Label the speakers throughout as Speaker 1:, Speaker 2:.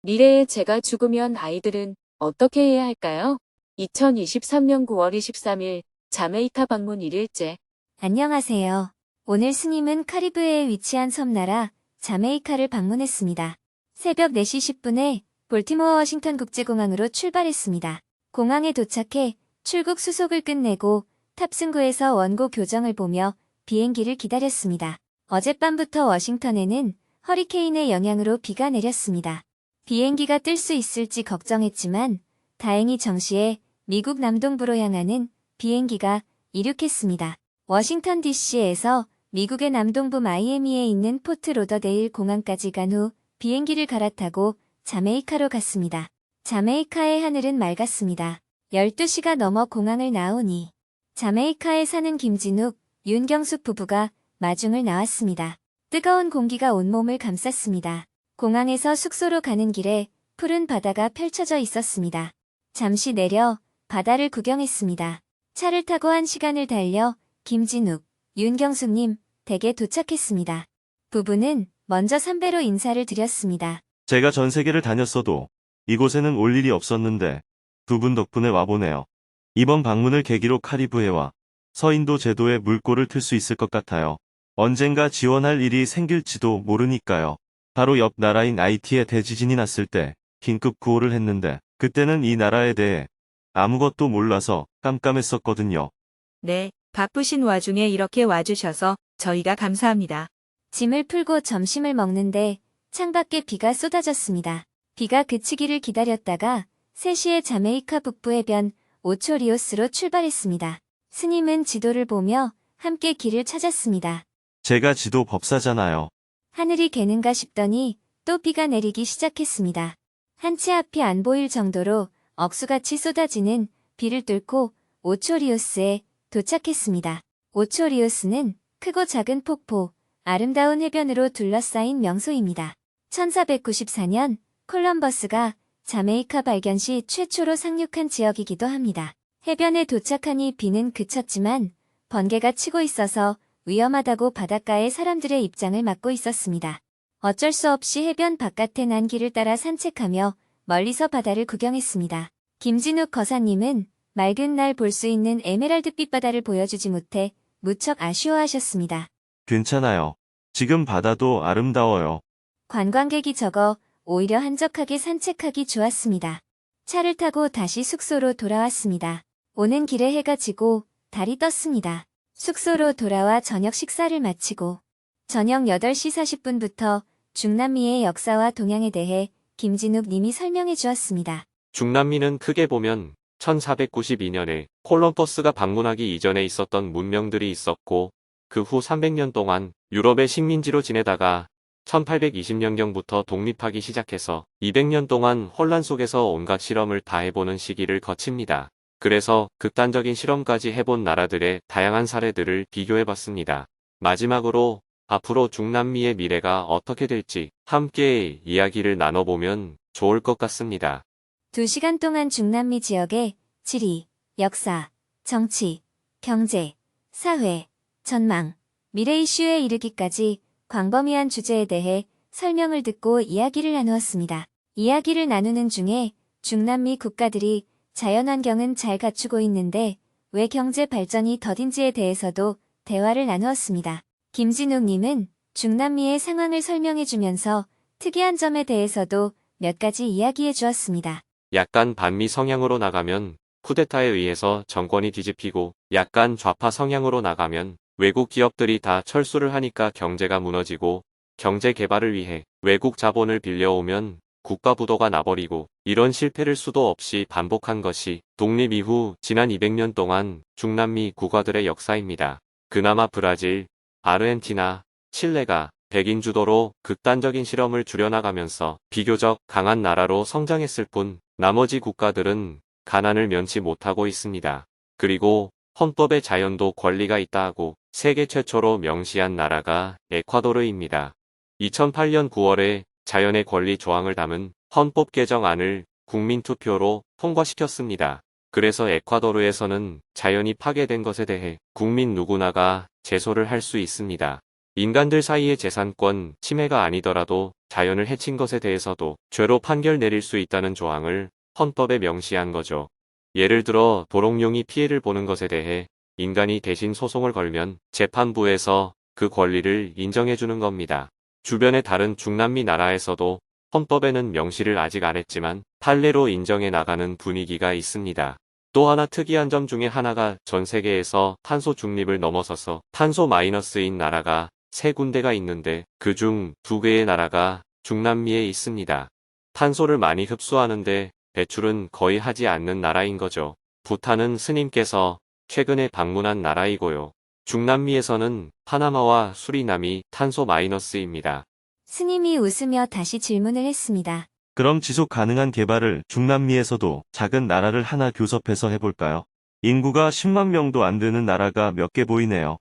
Speaker 1: 미래에 제가 죽으면 아이들은 어떻게 해야 할까요? 2023년 9월 23일 자메이카 방문 1일째.
Speaker 2: 안녕하세요. 오늘 스님은 카리브해에 위치한 섬나라 자메이카를 방문했습니다. 새벽 4시 10분에 볼티모어 워싱턴 국제공항으로 출발했습니다. 공항에 도착해 출국 수속을 끝내고 탑승구에서 원고 교정을 보며 비행기를 기다렸습니다. 어젯밤부터 워싱턴에는 허리케인의 영향으로 비가 내렸습니다. 비행기가 뜰 수 있을지 걱정했지만 다행히 정시에 미국 남동부로 향하는 비행기가 이륙했습니다. 워싱턴 DC에서 미국의 남동부 마이애미에 있는 포트 로더데일 공항까지 간 후 비행기를 갈아타고 자메이카로 갔습니다. 자메이카의 하늘은 맑았습니다. 12시가 넘어 공항을 나오니 자메이카에 사는 김진욱, 윤경숙 부부가 마중을 나왔습니다. 뜨거운 공기가 온몸을 감쌌습니다. 공항에서 숙소로 가는 길에 푸른 바다가 펼쳐져 있었습니다. 잠시 내려 바다를 구경했습니다. 차를 타고 1시간을 달려 김진욱, 윤경숙님 댁에 도착했습니다. 부부는 먼저 삼배로 인사를 드렸습니다.
Speaker 3: 제가 전 세계를 다녔어도 이곳에는 올 일이 없었는데 두 분 덕분에 와보네요. 이번 방문을 계기로 카리브해와 서인도 제도에 물꼬를 틀 수 있을 것 같아요. 언젠가 지원할 일이 생길지도 모르니까요. 바로 옆 나라인 하이티에 대지진이 났을 때 긴급 구호를 했는데 그때는 이 나라에 대해 아무것도 몰라서 깜깜했었거든요.
Speaker 4: 네, 바쁘신 와중에 이렇게 와주셔서 저희가 감사합니다.
Speaker 2: 짐을 풀고 점심을 먹는데 창밖에 비가 쏟아졌습니다. 비가 그치기를 기다렸다가 3시에 자메이카 북부 해변 오초리오스로 출발했습니다. 스님은 지도를 보며 함께 길을 찾았습니다.
Speaker 3: 제가 지도 법사잖아요.
Speaker 2: 하늘이 개는가 싶더니 또 비가 내리기 시작했습니다. 한 치 앞이 안 보일 정도로 억수같이 쏟아지는 비를 뚫고 오초리오스에 도착했습니다. 오초리오스는 크고 작은 폭포, 아름다운 해변으로 둘러싸인 명소입니다. 1494년 콜럼버스가 자메이카 발견 시 최초로 상륙한 지역이기도 합니다. 해변에 도착하니 비는 그쳤지만 번개가 치고 있어서 위험하다고 바닷가의 사람들의 입장을 막고 있었습니다. 어쩔 수 없이 해변 바깥에 난 길을 따라 산책하며 멀리서 바다를 구경했습니다. 김진욱 거사님은 맑은 날 볼 수 있는 에메랄드빛 바다를 보여주지 못해 무척 아쉬워하셨습니다.
Speaker 3: 괜찮아요. 지금 바다도 아름다워요.
Speaker 2: 관광객이 적어 오히려 한적하게 산책하기 좋았습니다. 차를 타고 다시 숙소로 돌아왔습니다. 오는 길에 해가 지고 달이 떴습니다. 숙소로 돌아와 저녁 식사를 마치고 저녁 8시 40분부터 중남미의 역사와 동향에 대해 김진욱 님이 설명해 주었습니다.
Speaker 5: 중남미는 크게 보면 1492년에 콜럼버스가 방문하기 이전에 있었던 문명들이 있었고 그 후 300년 동안 유럽의 식민지로 지내다가 1820년경부터 독립하기 시작해서 200년 동안 혼란 속에서 온갖 실험을 다 해보는 시기를 거칩니다. 그래서 극단적인 실험까지 해본 나라들의 다양한 사례들을 비교해봤습니다. 마지막으로 앞으로 중남미의 미래가 어떻게 될지 함께 이야기를 나눠보면 좋을 것 같습니다.
Speaker 2: 2시간 동안 중남미 지역의 지리, 역사, 정치, 경제, 사회, 전망, 미래 이슈에 이르기까지 광범위한 주제에 대해 설명을 듣고 이야기를 나누었습니다. 이야기를 나누는 중에 중남미 국가들이 자연환경은 잘 갖추고 있는데 왜 경제 발전이 더딘지에 대해서도 대화를 나누었습니다. 김진욱님은 중남미의 상황을 설명해주면서 특이한 점에 대해서도 몇 가지 이야기해 주었습니다.
Speaker 5: 약간 반미 성향으로 나가면 쿠데타에 의해서 정권이 뒤집히고 약간 좌파 성향으로 나가면 외국 기업들이 다 철수를 하니까 경제가 무너지고 경제 개발을 위해 외국 자본을 빌려오면 국가 부도가 나버리고 이런 실패를 수도 없이 반복한 것이 독립 이후 지난 200년 동안 중남미 국가들의 역사입니다. 그나마 브라질, 아르헨티나, 칠레가 백인 주도로 극단적인 실험을 줄여나가면서 비교적 강한 나라로 성장했을 뿐 나머지 국가들은 가난을 면치 못하고 있습니다. 그리고 헌법에 자연도 권리가 있다 하고 세계 최초로 명시한 나라가 에콰도르입니다. 2008년 9월에 자연의 권리 조항을 담은 헌법 개정안을 국민투표로 통과시켰습니다. 그래서 에콰도르에서는 자연이 파괴된 것에 대해 국민 누구나가 제소를 할 수 있습니다. 인간들 사이의 재산권 침해가 아니더라도 자연을 해친 것에 대해서도 죄로 판결 내릴 수 있다는 조항을 헌법에 명시한 거죠. 예를 들어 도롱뇽이 피해를 보는 것에 대해 인간이 대신 소송을 걸면 재판부에서 그 권리를 인정해주는 겁니다. 주변의 다른 중남미 나라에서도 헌법에는 명시를 아직 안 했지만 판례로 인정해 나가는 분위기가 있습니다. 또 하나 특이한 점 중에 하나가 전 세계에서 탄소 중립을 넘어서서 탄소 마이너스인 나라가 3군데가 있는데 그중 2개의 나라가 중남미에 있습니다. 탄소를 많이 흡수하는데 배출은 거의 하지 않는 나라인 거죠. 부탄은 스님께서 최근에 방문한 나라이고요. 중남미에서는 파나마와 수리남이 탄소 마이너스입니다.
Speaker 2: 스님이 웃으며 다시 질문을 했습니다.
Speaker 3: 그럼 지속 가능한 개발을 중남미에서도 작은 나라를 하나 교섭해서 해볼까요? 인구가 10만 명도 안 되는 나라가 몇 개 보이네요.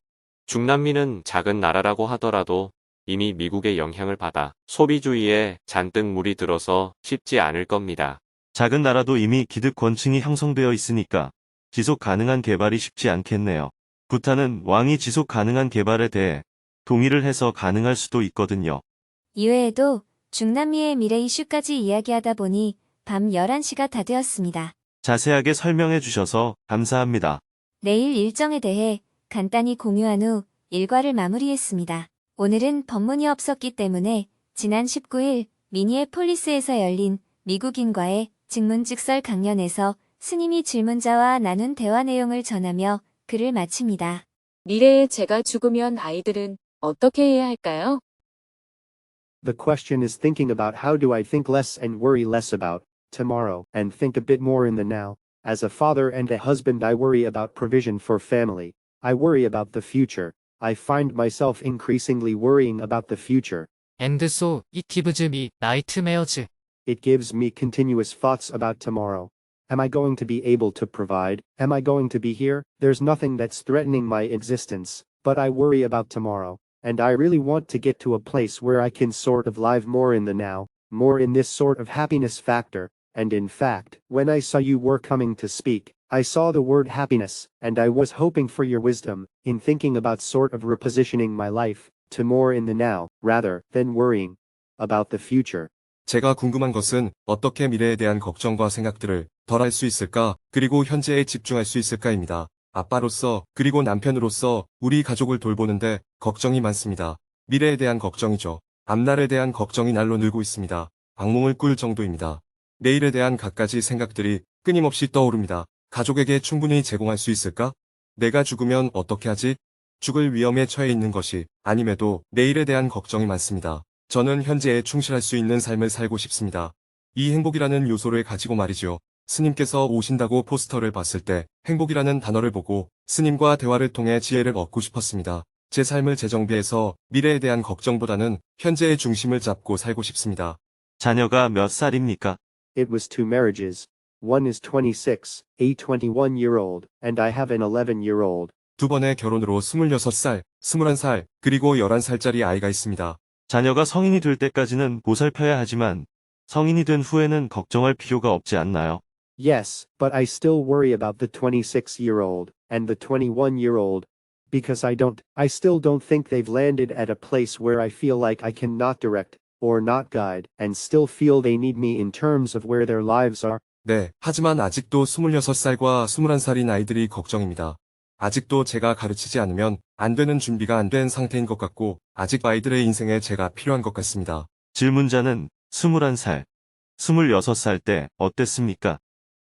Speaker 5: 중남미는 작은 나라라고 하더라도 이미 미국의 영향을 받아 소비주의에 잔뜩 물이 들어서 쉽지 않을 겁니다.
Speaker 3: 작은 나라도 이미 기득권층이 형성되어 있으니까 지속 가능한 개발이 쉽지 않겠네요. 부탄은 왕이 지속 가능한 개발에 대해 동의를 해서 가능할 수도 있거든요.
Speaker 2: 이외에도 중남미의 미래 이슈까지 이야기하다 보니 밤 11시가 다 되었습니다.
Speaker 3: 자세하게 설명해 주셔서 감사합니다.
Speaker 2: 내일 일정에 대해 간단히 공유한 후 일과를 마무리했습니다. 오늘은 법문이 없었기 때문에 지난 19일 미니애폴리스에서 열린 미국인과의 직문직설 강연에서 스님이 질문자와 나눈 대화 내용을 전하며 글을 마칩니다.
Speaker 1: 미래에 제가 죽으면 아이들은 어떻게 해야 할까요?
Speaker 6: The question is thinking about how do I think less and worry less about tomorrow and think a bit more in the now. As a father and a husband, I worry about provision for family. I worry about the future. I find myself increasingly worrying about the future.
Speaker 7: And so, it gives me nightmares.
Speaker 6: It gives me continuous thoughts about tomorrow. Am I going to be able to provide? Am I going to be here? There's nothing that's threatening my existence, but I worry about tomorrow. And I really want to get to a place where I can sort of live more in the now, more in this sort of happiness factor. And in fact, when I saw you were coming to speak, I saw the word happiness, and I was hoping for your wisdom in thinking about sort of repositioning my life to more in the now, rather than worrying about the future.
Speaker 8: 제가 궁금한 것은 어떻게 미래에 대한 걱정과 생각들을 덜 할 수 있을까, 그리고 현재에 집중할 수 있을까입니다. 아빠로서, 그리고 남편으로서 우리 가족을 돌보는데 걱정이 많습니다. 미래에 대한 걱정이죠. 앞날에 대한 걱정이 날로 늘고 있습니다. 악몽을 꿀 정도입니다. 내일에 대한 갖가지 생각들이 끊임없이 떠오릅니다. 가족에게 충분히 제공할 수 있을까? 내가 죽으면 어떻게 하지? 죽을 위험에 처해 있는 것이 아님에도 내일에 대한 걱정이 많습니다. 저는 현재에 충실할 수 있는 삶을 살고 싶습니다. 이 행복이라는 요소를 가지고 말이죠. 스님께서 오신다고 포스터를 봤을 때 행복이라는 단어를 보고 스님과 대화를 통해 지혜를 얻고 싶었습니다. 제 삶을 재정비해서 미래에 대한 걱정보다는 현재의 중심을 잡고 살고 싶습니다.
Speaker 3: 자녀가 몇 살입니까?
Speaker 6: It was 2 marriages. One is 26, a 21-year-old, and I have an 11-year-old.
Speaker 8: 두 번의 결혼으로 26살, 21살, 그리고 11살짜리 아이가 있습니다.
Speaker 3: 자녀가 성인이 될 때까지는 보살펴야 하지만 성인이 된 후에는 걱정할 필요가 없지 않나요?
Speaker 6: Yes, but I still worry about the 26-year-old and the 21-year-old. Because I still don't think they've landed at a place where I feel like I can not direct or not guide and still feel they need me in terms of where their lives are.
Speaker 8: 네, 하지만 아직도 26살과 21살인 아이들이 걱정입니다. 아직도 제가 가르치지 않으면 안 되는 준비가 안 된 상태인 것 같고 아직 아이들의 인생에 제가 필요한 것 같습니다.
Speaker 3: 질문자는 21살, 26살 때 어땠습니까?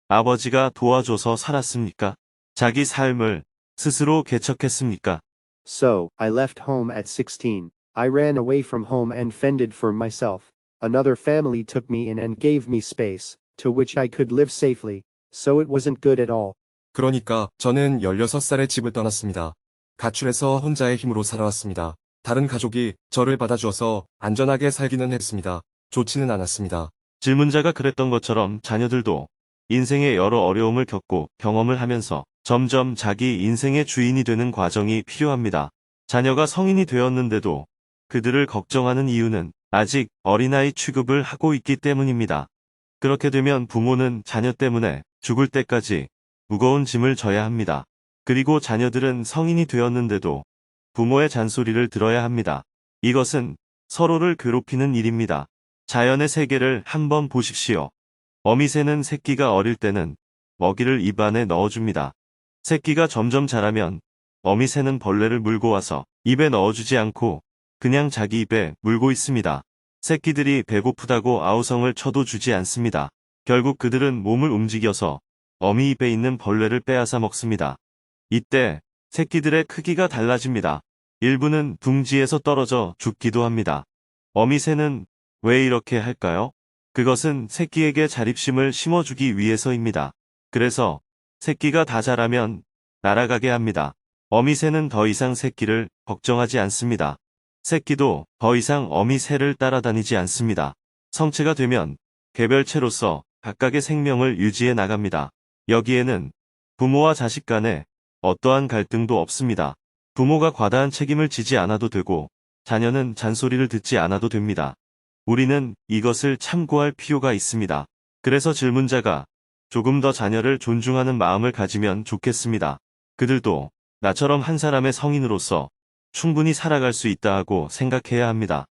Speaker 3: 아버지가 도와줘서 살았습니까? 자기 삶을 스스로 개척했습니까?
Speaker 6: So, I left home at 16. I ran away from home and fended for myself. Another family took me in and gave me space, to which I could live safely, so it wasn't good at all.
Speaker 8: 그러니까 저는 16살에 집을 떠났습니다. 가출해서 혼자의 힘으로 살아왔습니다. 다른 가족이 저를 받아주어서 안전하게 살기는 했습니다. 좋지는 않았습니다.
Speaker 3: 질문자가 그랬던 것처럼 자녀들도 인생의 여러 어려움을 겪고 경험을 하면서 점점 자기 인생의 주인이 되는 과정이 필요합니다. 자녀가 성인이 되었는데도 그들을 걱정하는 이유는 아직 어린아이 취급을 하고 있기 때문입니다. 그렇게 되면 부모는 자녀 때문에 죽을 때까지 무거운 짐을 져야 합니다. 그리고 자녀들은 성인이 되었는데도 부모의 잔소리를 들어야 합니다. 이것은 서로를 괴롭히는 일입니다. 자연의 세계를 한번 보십시오. 어미새는 새끼가 어릴 때는 먹이를 입 안에 넣어줍니다. 새끼가 점점 자라면 어미새는 벌레를 물고 와서 입에 넣어주지 않고 그냥 자기 입에 물고 있습니다. 새끼들이 배고프다고 아우성을 쳐도 주지 않습니다. 결국 그들은 몸을 움직여서 어미 입에 있는 벌레를 빼앗아 먹습니다. 이때 새끼들의 크기가 달라집니다. 일부는 둥지에서 떨어져 죽기도 합니다. 어미새는 왜 이렇게 할까요? 그것은 새끼에게 자립심을 심어주기 위해서입니다. 그래서 새끼가 다 자라면 날아가게 합니다. 어미새는 더 이상 새끼를 걱정하지 않습니다. 새끼도 더 이상 어미새를 따라다니지 않습니다. 성체가 되면 개별체로서 각각의 생명을 유지해 나갑니다. 여기에는 부모와 자식 간에 어떠한 갈등도 없습니다. 부모가 과다한 책임을 지지 않아도 되고 자녀는 잔소리를 듣지 않아도 됩니다. 우리는 이것을 참고할 필요가 있습니다. 그래서 질문자가 조금 더 자녀를 존중하는 마음을 가지면 좋겠습니다. 그들도 나처럼 한 사람의 성인으로서 충분히 살아갈 수 있다 하고 생각해야 합니다.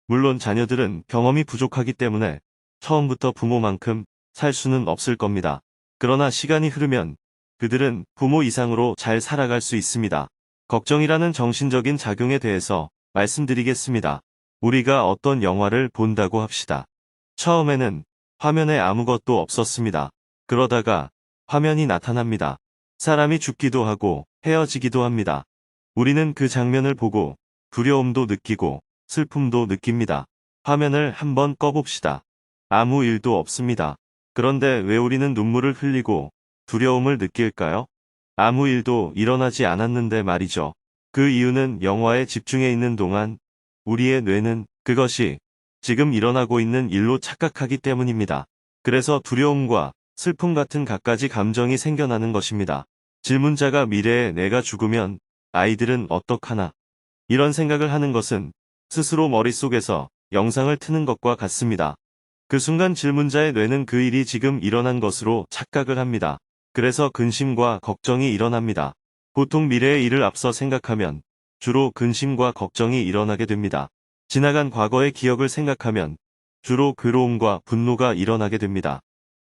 Speaker 3: 물론 자녀들은 경험이 부족하기 때문에 처음부터 부모만큼 살 수는 없을 겁니다. 그러나 시간이 흐르면 그들은 부모 이상으로 잘 살아갈 수 있습니다. 걱정이라는 정신적인 작용에 대해서 말씀드리겠습니다. 우리가 어떤 영화를 본다고 합시다. 처음에는 화면에 아무것도 없었습니다. 그러다가 화면이 나타납니다. 사람이 죽기도 하고 헤어지기도 합니다. 우리는 그 장면을 보고 두려움도 느끼고 슬픔도 느낍니다. 화면을 한번 꺼봅시다. 아무 일도 없습니다. 그런데 왜 우리는 눈물을 흘리고 두려움을 느낄까요? 아무 일도 일어나지 않았는데 말이죠. 그 이유는 영화에 집중해 있는 동안 우리의 뇌는 그것이 지금 일어나고 있는 일로 착각하기 때문입니다. 그래서 두려움과 슬픔 같은 갖가지 감정이 생겨나는 것입니다. 질문자가 미래에 내가 죽으면 아이들은 어떡하나? 이런 생각을 하는 것은 스스로 머릿속에서 영상을 트는 것과 같습니다. 그 순간 질문자의 뇌는 그 일이 지금 일어난 것으로 착각을 합니다. 그래서 근심과 걱정이 일어납니다. 보통 미래의 일을 앞서 생각하면 주로 근심과 걱정이 일어나게 됩니다. 지나간 과거의 기억을 생각하면 주로 괴로움과 분노가 일어나게 됩니다.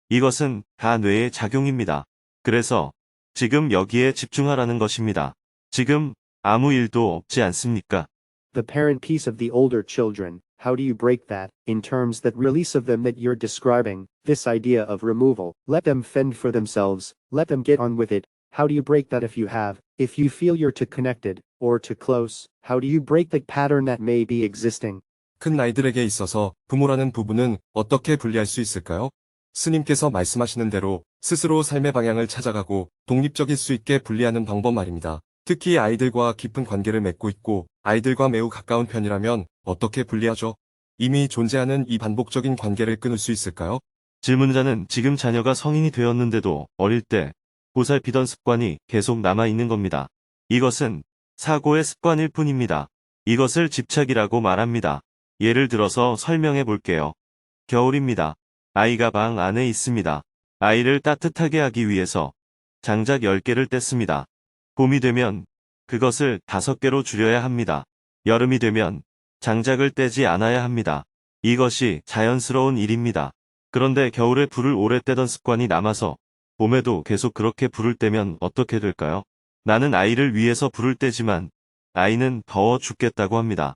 Speaker 3: 이것은 다 뇌의 작용입니다. 그래서 지금 여기에 집중하라는 것입니다. 지금 아무 일도 없지 않습니까?
Speaker 6: The parent piece of the older children, how do you break that, in terms that release of them that you're describing, this idea of removal, let them fend for themselves, let them get on with it, how do you break that if you have, if you feel you're too connected, or too close, how do you break the pattern that may be existing?
Speaker 8: 큰 아이들에게 있어서 부모라는 부분은 어떻게 분리할 수 있을까요? 스님께서 말씀하시는 대로 스스로 삶의 방향을 찾아가고 독립적일 수 있게 분리하는 방법 말입니다. 특히 아이들과 깊은 관계를 맺고 있고 아이들과 매우 가까운 편이라면 어떻게 분리하죠? 이미 존재하는 이 반복적인 관계를 끊을 수 있을까요?
Speaker 3: 질문자는 지금 자녀가 성인이 되었는데도 어릴 때 보살피던 습관이 계속 남아있는 겁니다. 이것은 사고의 습관일 뿐입니다. 이것을 집착이라고 말합니다. 예를 들어서 설명해 볼게요. 겨울입니다. 아이가 방 안에 있습니다. 아이를 따뜻하게 하기 위해서 장작 10개를 뗐습니다. 봄이 되면 그것을 5개로 줄여야 합니다. 여름이 되면 장작을 떼지 않아야 합니다. 이것이 자연스러운 일입니다. 그런데 겨울에 불을 오래 떼던 습관이 남아서 봄에도 계속 그렇게 불을 떼면 어떻게 될까요? 나는 아이를 위해서 불을 떼지만 아이는 더워 죽겠다고 합니다.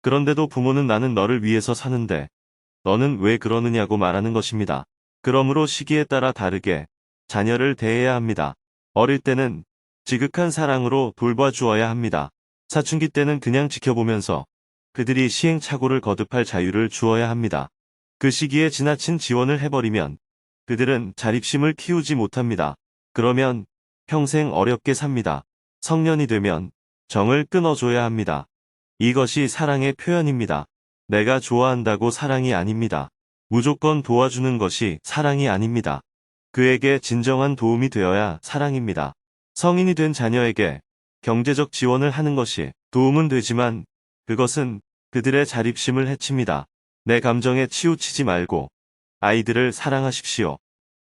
Speaker 3: 그런데도 부모는 나는 너를 위해서 사는데 너는 왜 그러느냐고 말하는 것입니다. 그러므로 시기에 따라 다르게 자녀를 대해야 합니다. 어릴 때는 지극한 사랑으로 돌봐주어야 합니다. 사춘기 때는 그냥 지켜보면서 그들이 시행착오를 거듭할 자유를 주어야 합니다. 그 시기에 지나친 지원을 해버리면 그들은 자립심을 키우지 못합니다. 그러면 평생 어렵게 삽니다. 성년이 되면 정을 끊어줘야 합니다. 이것이 사랑의 표현입니다. 내가 좋아한다고 사랑이 아닙니다. 무조건 도와주는 것이 사랑이 아닙니다. 그에게 진정한 도움이 되어야 사랑입니다. 성인이 된 자녀에게 경제적 지원을 하는 것이 도움은 되지만 그것은 그들의 자립심을 해칩니다. 내 감정에 치우치지 말고 아이들을 사랑하십시오.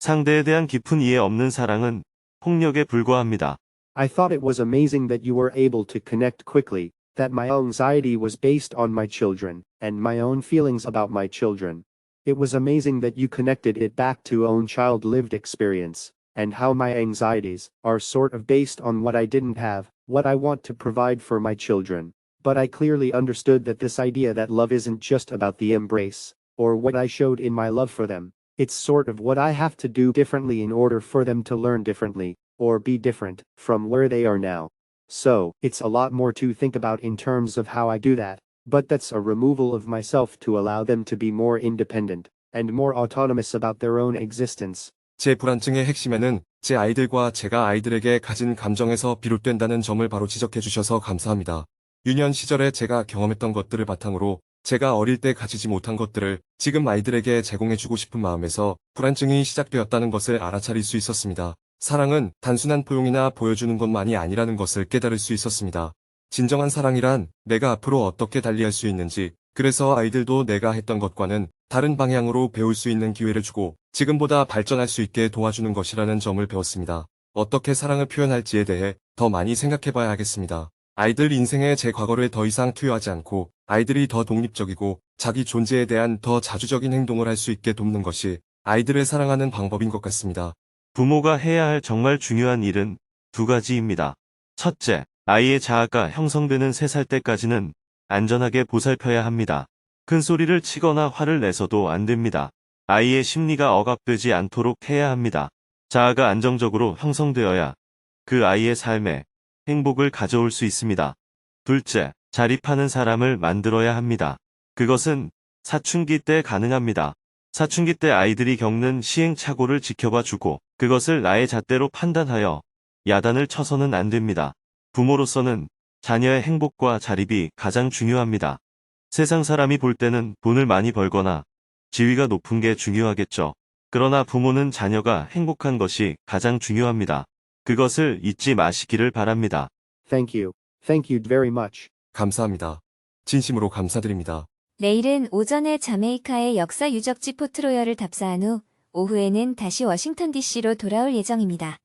Speaker 3: 상대에 대한 깊은 이해 없는 사랑은 폭력에 불과합니다.
Speaker 6: I thought it was amazing that you were able to connect quickly, that my anxiety was based on my children, and my own feelings about my children. It was amazing that you connected it back to own child lived experience, and how my anxieties are sort of based on what I didn't have, what I want to provide for my children. But I clearly understood that this idea that love isn't just about the embrace, or what I showed in my love for them. It's sort of what I have to do differently in order for them to learn differently, or be different, from where they are now. So, it's a lot more to think about in terms of how I do that, but that's a removal of myself to allow them to be more independent, and more autonomous about their own existence.
Speaker 8: 제 불안증의 핵심에는 제 아이들과 제가 아이들에게 가진 감정에서 비롯된다는 점을 바로 지적해 주셔서 감사합니다. 유년 시절에 제가 경험했던 것들을 바탕으로 제가 어릴 때 가지지 못한 것들을 지금 아이들에게 제공해주고 싶은 마음에서 불안증이 시작되었다는 것을 알아차릴 수 있었습니다. 사랑은 단순한 포용이나 보여주는 것만이 아니라는 것을 깨달을 수 있었습니다. 진정한 사랑이란 내가 앞으로 어떻게 달리할 수 있는지, 그래서 아이들도 내가 했던 것과는 다른 방향으로 배울 수 있는 기회를 주고 지금보다 발전할 수 있게 도와주는 것이라는 점을 배웠습니다. 어떻게 사랑을 표현할지에 대해 더 많이 생각해봐야 하겠습니다. 아이들 인생에 제 과거를 더 이상 투여하지 않고 아이들이 더 독립적이고 자기 존재에 대한 더 자주적인 행동을 할 수 있게 돕는 것이 아이들을 사랑하는 방법인 것 같습니다.
Speaker 3: 부모가 해야 할 정말 중요한 일은 두 가지입니다. 첫째, 아이의 자아가 형성되는 3살 때까지는 안전하게 보살펴야 합니다. 큰 소리를 치거나 화를 내서도 안 됩니다. 아이의 심리가 억압되지 않도록 해야 합니다. 자아가 안정적으로 형성되어야 그 아이의 삶에 행복을 가져올 수 있습니다. 둘째, 자립하는 사람을 만들어야 합니다. 그것은 사춘기 때 가능합니다. 사춘기 때 아이들이 겪는 시행착오를 지켜봐 주고 그것을 나의 잣대로 판단하여 야단을 쳐서는 안 됩니다. 부모로서는 자녀의 행복과 자립이 가장 중요합니다. 세상 사람이 볼 때는 돈을 많이 벌거나 지위가 높은 게 중요하겠죠. 그러나 부모는 자녀가 행복한 것이 가장 중요합니다. 그것을 잊지 마시기를 바랍니다.
Speaker 6: Thank you. Thank you very much.
Speaker 8: 감사합니다. 진심으로 감사드립니다.
Speaker 2: 내일은 오전에 자메이카의 역사 유적지 포트로열을 답사한 후 오후에는 다시 워싱턴 DC로 돌아올 예정입니다.